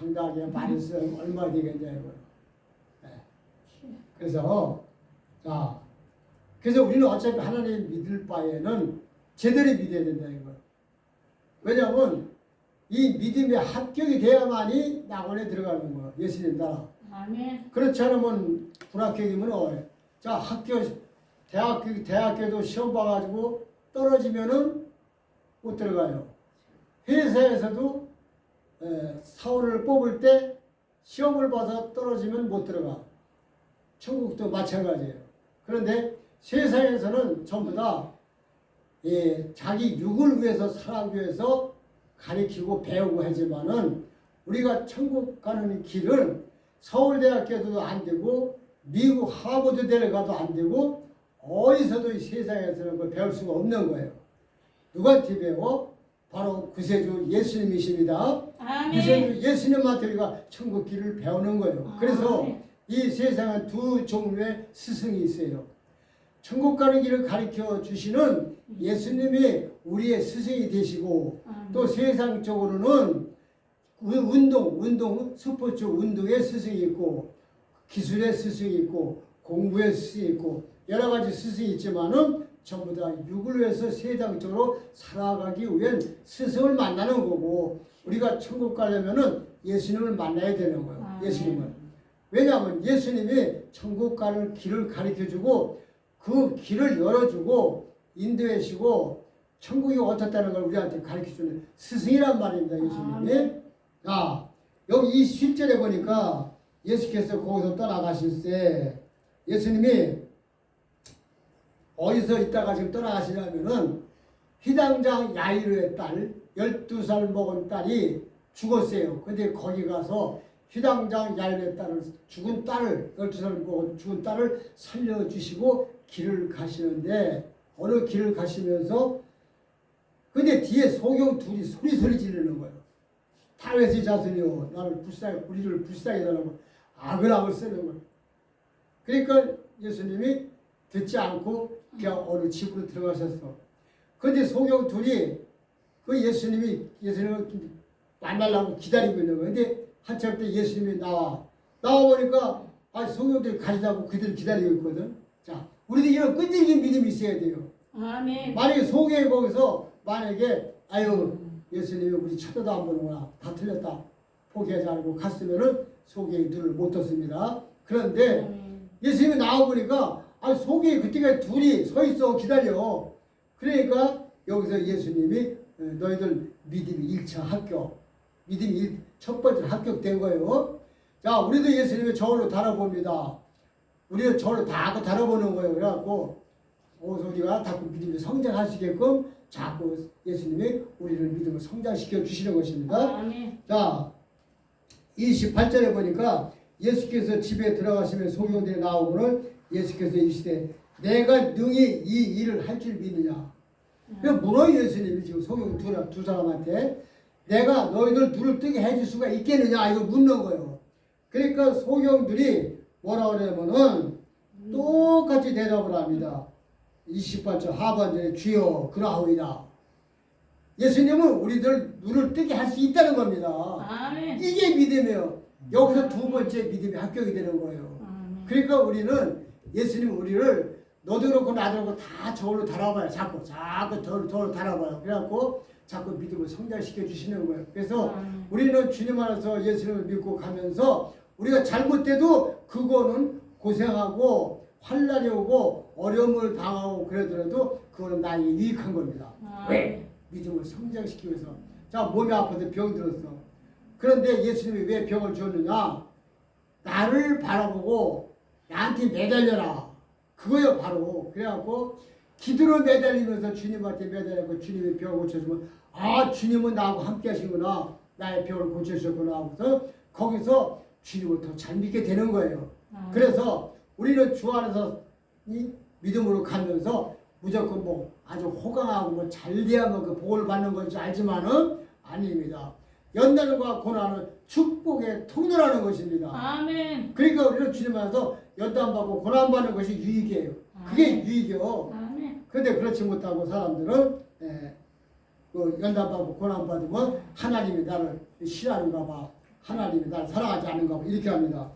당당하게 말했으면 얼마나 되겠냐 이거요. 네. 그래서 자, 그래서 우리는 어차피 하나님 믿을 바에는 제대로 믿어야 된다 이거요. 왜냐하면 이 믿음의 합격이 돼야만이 낙원에 들어가는 거예요. 예수님 나라. 아멘. 그렇지 않으면 불합격이면 자 대학교도 시험 봐가지고 떨어지면은 못 들어가요. 회사에서도 사원을 뽑을 때 시험을 봐서 떨어지면 못 들어가. 천국도 마찬가지예요. 그런데 세상에서는 전부 다 자기 육을 위해서 살아가기 위해서 가르치고 배우고 하지만은 우리가 천국 가는 길은 서울대학교도 안 되고 미국 하버드 데려가도 안 되고 어디서도 이 세상에서는 그걸 배울 수가 없는 거예요. 누구한테 배워? 바로 구세주 예수님이십니다. 아멘. 구세주 예수님한테 우리가 천국 길을 배우는 거예요. 그래서 이 세상은 두 종류의 스승이 있어요. 천국 가는 길을 가르쳐 주시는 예수님이 우리의 스승이 되시고 또 세상적으로는 운동, 스포츠 운동의 스승이 있고 기술의 스승이 있고 공부의 스승이 있고 여러 가지 스승이 있지만은 전부 다 육을 위해서 세상적으로 살아가기 위한 스승을 만나는 거고 우리가 천국 가려면은 예수님을 만나야 되는 거예요. 예수님을. 왜냐하면 예수님이 천국 가는 길을 가르쳐주고 그 길을 열어주고 인도해주고 천국이 어떻다는 걸 우리한테 가르쳐주는 스승이란 말입니다. 예수님이. 여기 이 10절에 보니까 예수께서 거기서 떠나가실 때 예수님이 어디서 있다가 지금 떠나가시냐면은 희당장 야이로의 딸 12살 먹은 딸이 죽었어요. 근데 거기 가서 희당장 야이로의 딸을 죽은 딸을 12살 먹은 죽은 딸을 살려주시고 길을 가시는데 어느 길을 가시면서 근데 뒤에 소경 둘이 소리 지르는 거예요. 다윗의 자손이요 나를 우리를 불쌍히 달라고 악을 쓰는 거예요. 그러니까 예수님이 듣지 않고 그냥 어느 집으로 들어가셨어. 그런데 소경 둘이 그 예수님을 만나려고 기다리고 있는 거예요. 근데 한참 때 예수님이 나와보니까 소경들이 가시다고 그들을 기다리고 있거든. 자, 우리도 이런 끈질긴 믿음이 있어야 돼요. 아멘. 만약에 소경이 거기서 예수님이 우리 쳐다도 안 보는구나. 다 틀렸다. 포기하지 않고 갔으면은 소경이 눈을 못 떴습니다. 그런데 예수님이 나와보니까 속에 그때까지 둘이 서 있어 기다려. 그러니까 여기서 예수님이 너희들 믿음이 1차 합격. 믿음이 첫 번째 합격된 거예요. 자, 우리도 예수님의 저울로 달아봅니다. 우리도 저울로 다 달아보는 거예요. 그래갖고 우리가 자꾸 믿음이 성장하시게끔 자꾸 예수님이 우리를 믿음을 성장시켜 주시는 것입니다. 자, 28절에 보니까 예수께서 집에 들어가시면 소경들이 나오고는 예수께서 이르시되 내가 능히 이 일을 할 줄 믿느냐. 물어요 예수님이 지금 소경 두 사람한테 내가 너희들 눈을 뜨게 해줄 수가 있겠느냐 이거 묻는 거예요. 그러니까 소경들이 뭐라 그러냐면은 똑같이 대답을 합니다. 28절 하반절에 주여 그러하오이다. 예수님은 우리들 눈을 뜨게 할 수 있다는 겁니다. 아멘. 이게 믿음이에요. 여기서 두 번째 믿음이 합격이 되는 거예요. 그러니까 우리는 예수님 우리를 너도 그렇고 나도 그렇고 다 저울로 달아봐요. 자꾸 저울로 달아봐요. 그래갖고 자꾸 믿음을 성장시켜 주시는 거예요. 그래서 우리는 주님 안에서 예수님을 믿고 가면서 우리가 잘못돼도 그거는 고생하고 환난이 오고 어려움을 당하고 그러더라도 그거는 나에게 유익한 겁니다. 왜? 믿음을 성장시키기 위해서. 자, 몸이 아파서 병 들었어. 그런데 예수님이 왜 병을 주었느냐? 나를 바라보고 나한테 매달려라. 그거요 바로. 그래갖고 기도로 매달리면서 주님한테 매달리고 주님이 병을 고쳐주면 주님은 나하고 함께 하시구나. 나의 병을 고쳐주셨구나 하고서 거기서 주님을 더 잘 믿게 되는 거예요. 그래서 우리는 주 안에서 이 믿음으로 가면서 무조건 아주 호강하고 잘 돼야만 그 복을 받는 건지 알지만은 아닙니다. 연단과 고난은 축복의 통로라는 것입니다. 아멘. 그러니까 우리는 주님 안에서 연단받고 고난받는 것이 유익이에요. 그게 유익이요. 그런데 그렇지 못하고 사람들은 그 연단받고 고난받으면 하나님이 나를 싫어하는가 봐. 하나님이 나를 사랑하지 않은가 이렇게 합니다.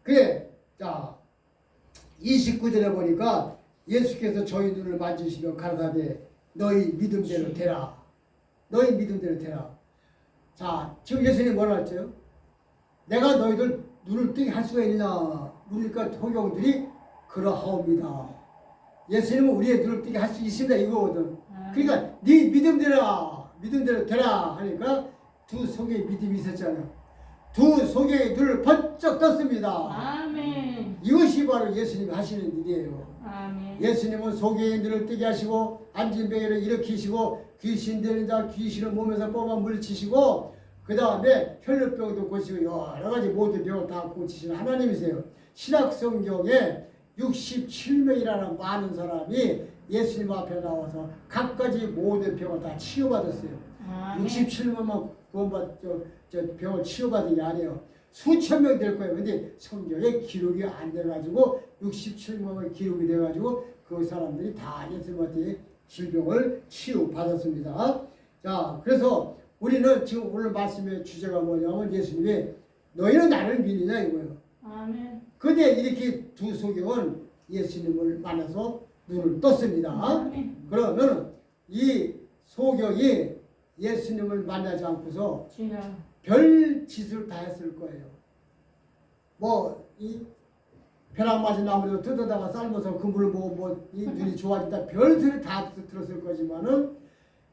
그래, 자 29절에 보니까 예수께서 저희 눈을 만지시며 가라사대 너희 믿음대로 되라. 너희 믿음대로 되라. 자, 지금 예수님이 뭐라 했죠? 내가 너희들 눈을 뜨게 할 수가 있느냐 물으니까 성경들이 그러하옵니다. 예수님은 우리의 눈을 뜨게 할 수 있습니다 이거거든. 그러니까 네 믿음대로 되라 하니까 두 소개의 믿음이 있었잖아요. 두 소개의 눈을 번쩍 떴습니다. 아멘. 이것이 바로 예수님이 하시는 일이에요. 아멘. 예수님은 소개의 눈을 뜨게 하시고 앉은 병이를 일으키시고 귀신 되는 자 귀신을 몸에서 뽑아 물리치시고 그 다음에 혈루병도 고치고 여러 가지 모든 병을 다 고치시는 하나님이세요. 신약 성경에 67명이라는 많은 사람이 예수님 앞에 나와서 각가지 모든 병을 다 치유받았어요. 아멘. 67명만 저 병을 치유받은 게 아니에요. 수천 명 될 거예요. 근데 성경에 기록이 안 돼가지고 67명의 기록이 돼가지고 그 사람들이 다 예수님한테 질병을 치유받았습니다. 자, 그래서 우리는 지금 오늘 말씀의 주제가 뭐냐면 예수님이 너희는 나를 믿느냐 이거예요. 아멘. 근데 이렇게 두 소경은 예수님을 만나서 눈을 떴습니다. 아멘. 그러면 이 소경이 예수님을 만나지 않고서 주여. 별 짓을 다 했을 거예요. 이 벼락 맞은 나무를 뜯어다가 삶아서 그 물을 보고 이 눈이 좋아진다 별소리 다 들었을 거지만은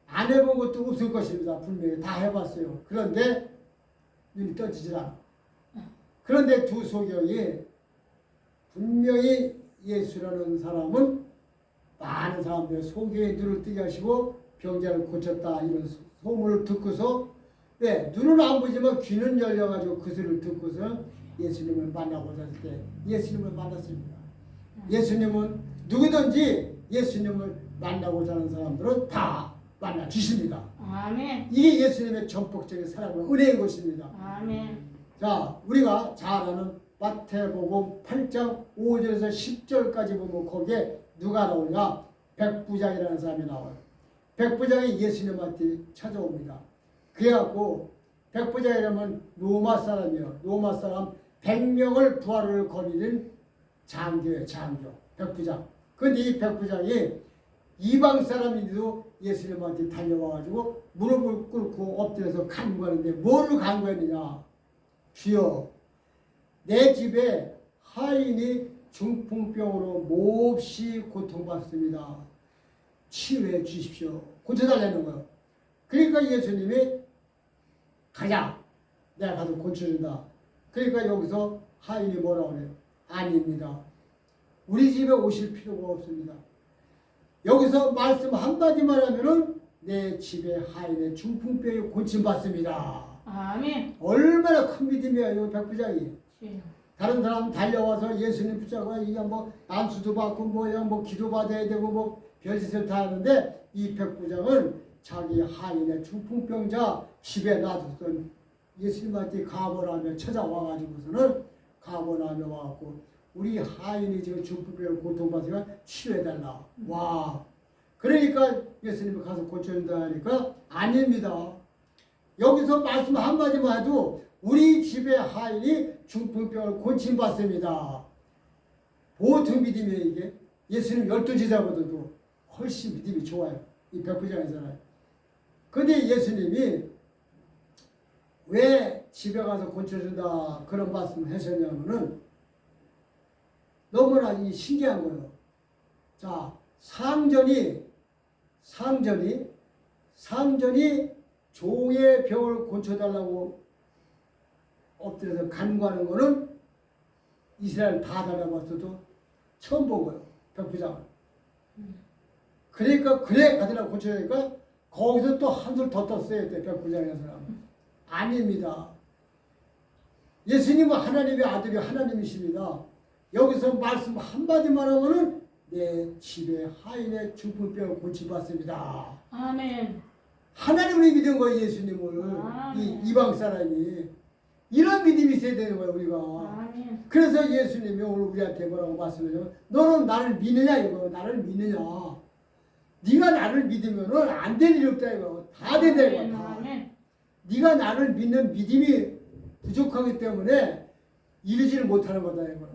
안 해본 것도 없을 것입니다. 분명히 다 해봤어요. 그런데 눈이 떠지질 않아. 그런데 두 소경이 분명히 예수라는 사람은 많은 사람들의 소경의 눈을 뜨게 하시고 병자를 고쳤다 이런 소문을 듣고서 눈은 안 보지만 귀는 열려가지고 그 소리를 듣고서 예수님을 만나고자 할 때 예수님을 만났습니다. 예수님은 누구든지 예수님을 만나고자 하는 사람들은 다 만나 주십니다. 아멘. 이게 예수님의 전폭적인 사랑과 은혜인 것입니다. 아멘. 자, 우리가 잘 아는 마태복음 8장 5절에서 10절까지 보면 거기에 누가 나오냐? 백부장이라는 사람이 나와요. 백부장이 예수님한테 찾아옵니다. 그래갖고 백부장이라면 로마 사람이에요. 로마 사람 100명을 부하를 거리는 장교예요. 장교. 백부장. 근데 이 백부장이 이방 사람인데도 예수님한테 달려와가지고 무릎을 꿇고 엎드려서 간구하는데 뭐를 간구했느냐? 주여, 내 집에 하인이 중풍병으로 몹시 고통받습니다. 치유해 주십시오. 고쳐달라는 거예요. 그러니까 예수님이 가자. 내가 가서 고쳐준다. 그러니까 여기서 하인이 뭐라고 그래요? 아닙니다. 우리 집에 오실 필요가 없습니다. 여기서 말씀 한마디만 하면은 내 집에 하인의 중풍병이 고침받습니다. 아멘. 얼마나 큰 믿음이야, 이 백부장이. 주여. 다른 사람 달려와서 예수님 붙잡고 이게 안수도 받고 기도 받아야 되고 별짓을 다 하는데 이 백부장은 자기 하인의 중풍병자 집에 놔뒀던 예수님한테 가보라며 찾아와가지고서는 가보라며 와갖고 우리 하인이 지금 중풍병을 고통받으니까 치료해달라. 와. 그러니까 예수님이 가서 고쳐준다 하니까 아닙니다. 여기서 말씀 한마디만 해도 우리 집의 하인이 중풍병을 고침받습니다. 보통 믿음이에요 이게. 예수님 12제자보다도 훨씬 믿음이 좋아요. 이 백부장이잖아요. 근데 예수님이 왜 집에 가서 고쳐준다 그런 말씀을 하셨냐면은 너무나 신기한 거예요. 자, 상전이 종의 병을 고쳐달라고 엎드려서 간구하는 거는 이스라엘 다 다녀봤어도 처음 본 거예요. 백부장은. 그러니까 그래 가더라 고쳐야니까 거기서 또 한술 더 떴어요. 백부장이라는 사람은. 아닙니다. 예수님은 하나님의 아들이 하나님이십니다. 여기서 말씀 한마디만 하면은 내 집에 하인의 중풍병을 고침받습니다. 아멘. 하나님을 믿은 거예요. 예수님을. 아멘. 이 이방 사람이. 이런 믿음이 있어야 되는 거예요. 우리가. 아멘. 그래서 예수님이 오늘 우리한테 뭐라고 말씀하냐면 너는 나를 믿느냐 이거. 나를 믿느냐. 네가 나를 믿으면은 안 될 일이 없다 이거. 다 된다 이거. 다. 아멘. 네가 나를 믿는 믿음이 부족하기 때문에 이루지를 못하는 거다 이거.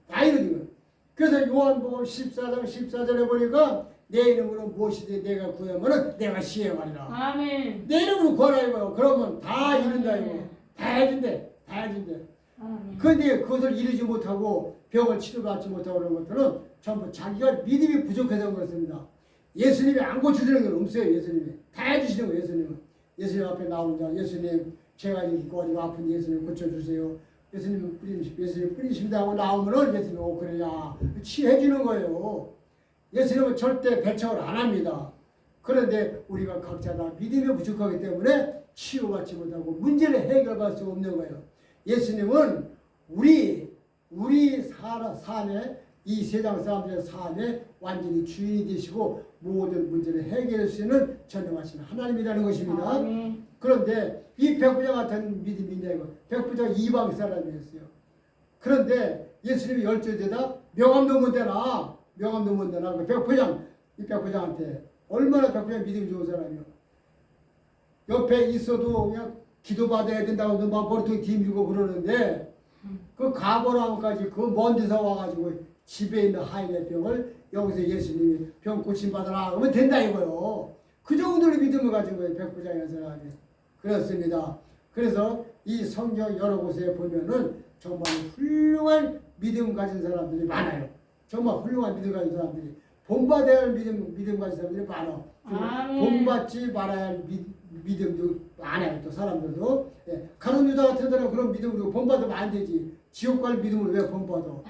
다 이루지는. 그래서 요한복음 14장 14절에 보니까 내 이름으로 무엇이든 내가 구하면은 내가 시행하리라. 아멘. 내 이름으로 구하라 이거요. 그러면 다 이룬다 이거. 다 해준대. 다 해준대. 아멘. 그런데 그것을 이루지 못하고 병을 치료받지 못하고 그런 것들은 전부 자기가 믿음이 부족해서 그렇습니다. 예수님이 안 고쳐주는 건 없어요. 예수님이 다 해주시는 거예요. 예수님은. 예수님 앞에 나오는 자, 예수님 제가 이거 아픈 예수님 고쳐주세요. 예수님 뿌리십니다 하고 나오면은 예수님 그래야 치해주는 거예요. 예수님은 절대 배척을 안 합니다. 그런데 우리가 각자 다 믿음이 부족하기 때문에 치유받지 못하고 문제를 해결할 수 없는 거예요. 예수님은 우리 삶에 이 세상 사람들의 삶에 완전히 주인이 되시고 모든 문제를 해결할 수 있는 전능하신 하나님이라는 것입니다. 아멘. 그런데 이 백부장 같은 믿음이 있냐 이거. 백부장 이방 사람이었어요. 그런데 예수님이 열조되다 명함도 못 대나 그 백부장 이 백부장한테 얼마나 백부장 믿음이 좋은 사람이요. 옆에 있어도 그냥 기도받아야 된다고 막 머리통에 뒤밀고 그러는데 그 가버나움까지 그 먼 데서 와가지고 집에 있는 하인의 병을 여기서 예수님이 병 고침받아라 그러면 된다 이거요. 그 정도로 믿음을 가진 거예요. 백부장이라는 사람이. 그렇습니다. 그래서 이 성경 여러 곳에 보면은 정말 훌륭한 믿음 가진 사람들이 많아요. 정말 훌륭한 믿음 가진 사람들이 본받아야 할 믿음 가진 사람들이 많아. 본받지 말아야 할 믿음도 많아요. 또 사람들도. 예. 가룟 유다 같은 사람 그런 믿음으로 본받으면 안 되지. 지옥 갈 믿음을 왜 본받아?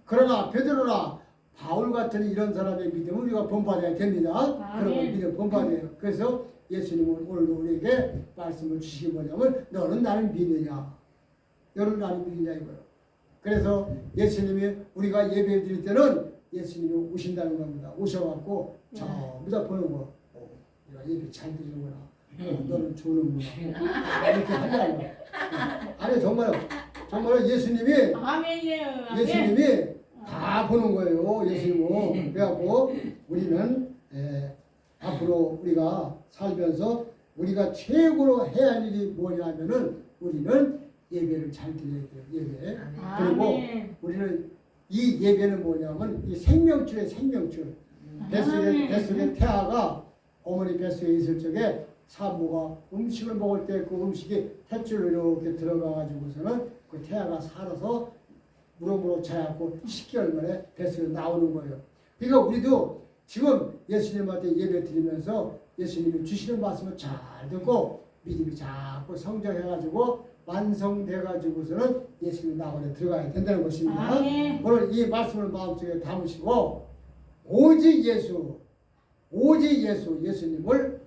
그러나 베드로나 바울 같은 이런 사람의 믿음을 우리가 본받아야 됩니다. 그런 믿음 본받아요. 그래서 예수님은 오늘도 우리에게 말씀을 주시기 뭐냐면 너는 나를 믿느냐? 너는 나를 믿느냐 이거예요. 그래서 예수님이 우리가 예배 드릴 때는 예수님이 오신다는 겁니다. 오셔갖고 저보다 보는 거. 내가 예배 잘 드리는구나. 너는 좋은구나. 이렇게 하잖아요. 아니 정말 예수님이 아멘이에요. 예수님이 다 보는 거예요. 예수님은. 그래갖고 우리는 앞으로 우리가 살면서 우리가 최고로 해야 할 일이 뭐냐면은 우리는 예배를 잘 드려야 돼요. 예배. 그리고 우리는 이 예배는 뭐냐면 이 생명줄의 생명줄. 뱃속에 태아가 어머니 뱃속에 있을 적에 산모가 음식을 먹을 때 그 음식이 탯줄로 이렇게 들어가가지고서는 그 태아가 살아서 무럭무럭 자라고 10개월 만에 뱃속에 나오는 거예요. 그러니까 우리도 지금 예수님한테 예배 드리면서 예수님이 주시는 말씀을 잘 듣고 믿음이 자꾸 성장해가지고 완성돼가지고서는 예수님 나원에 들어가야 된다는 것입니다. 오늘 이 말씀을 마음속에 담으시고 오직 예수님을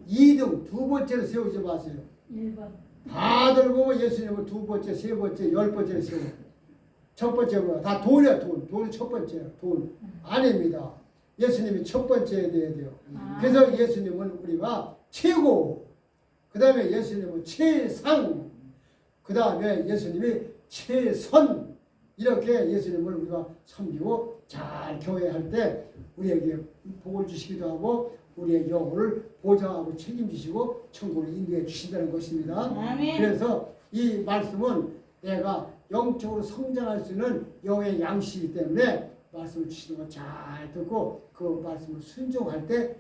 2등 두 번째로 세우지 마세요. 1번. 다들 보면 예수님을 두 번째, 세 번째, 10번째로 세워. 첫 번째 뭐야? 다 돈이야 돈. 돈이 첫 번째야. 돈. 아닙니다. 예수님이 첫 번째에 돼야 돼요. 그래서 예수님은 우리가 최고. 그 다음에 예수님은 최상. 그 다음에 예수님이 최선. 이렇게 예수님을 우리가 섬기고 잘 교회할 때 우리에게 복을 주시기도 하고 우리의 영혼을 보장하고 책임지시고 천국을 인도해 주신다는 것입니다. 그래서 이 말씀은 내가 영적으로 성장할 수 있는 영의 양식이기 때문에 말씀을 주시는 거 잘 듣고 그 말씀을 순종할 때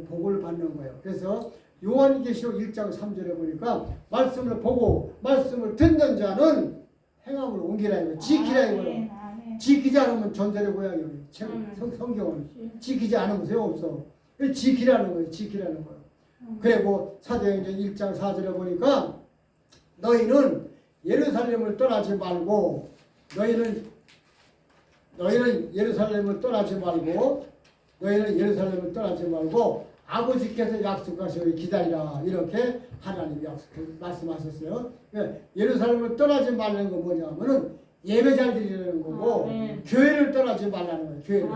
복을 받는 거예요. 그래서 요한계시록 1장 3절에 보니까 말씀을 보고 말씀을 듣는 자는 행함을 옮기라 이거 지키라 이거예요. 지키지 않으면 전설의 고향이에요. 성경은 지키지 않으면 소용없어. 지키라는 거예요. 지키라는 거예요. 그리고 사도행전 1장 4절에 보니까 너희는 예루살렘을 떠나지 말고 너희는 예루살렘을 떠나지 말고 아버지께서 약속하시기를 기다리라 이렇게 하나님이 말씀하셨어요. 예루살렘을 떠나지 말라는 건 뭐냐면은 예배 잘 드리는 거고 교회를 떠나지 말라는 거예요.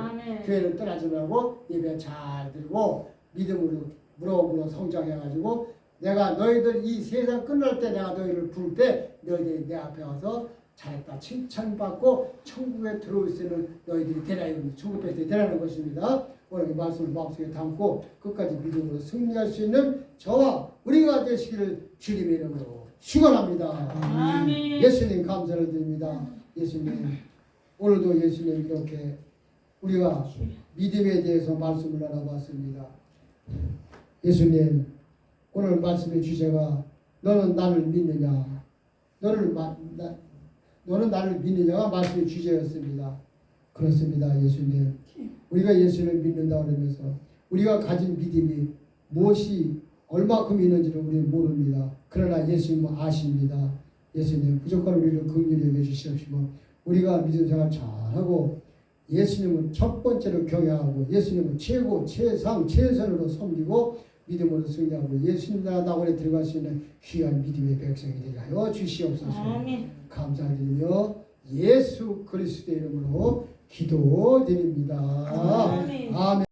교회를 떠나지 말고 예배 잘 드리고 믿음으로 무럭무럭 성장해가지고 내가 너희들 이 세상 끝날 때 내가 너희를 부를 때 너희들이 내 앞에 와서 잘했다 칭찬받고 천국에 들어올 수 있는 너희들이 되라 천국 백성이 되라는 것입니다. 오늘 이 말씀을 마음속에 담고 끝까지 믿음으로 승리할 수 있는 저와 우리가 되시기를 주님의 이름으로 축원합니다. 아멘. 예수님 감사를 드립니다. 예수님 오늘도 예수님 이렇게 우리가 믿음에 대해서 말씀을 나눠봤습니다. 예수님 오늘 말씀의 주제가 너는 나를 믿느냐 너는 나를 믿느냐가 말씀의 주제였습니다. 그렇습니다. 예수님 우리가 예수를 믿는다 그러면서 우리가 가진 믿음이 무엇이 얼마큼 있는지를 우리는 모릅니다. 그러나 예수님은 아십니다. 예수님 무조건 우리를 긍휼히 여겨주시옵시고 우리가 믿음 생활 잘하고 예수님은 첫 번째로 경외하고 예수님은 최고 최상 최선으로 섬기고 믿음으로 승리하고 예수님 나라 낙원에 들어갈 수 있는 귀한 믿음의 백성이 되게 하여 주시옵소서. 아멘. 감사드리며 예수 그리스도의 이름으로 기도드립니다. 아멘. 아멘.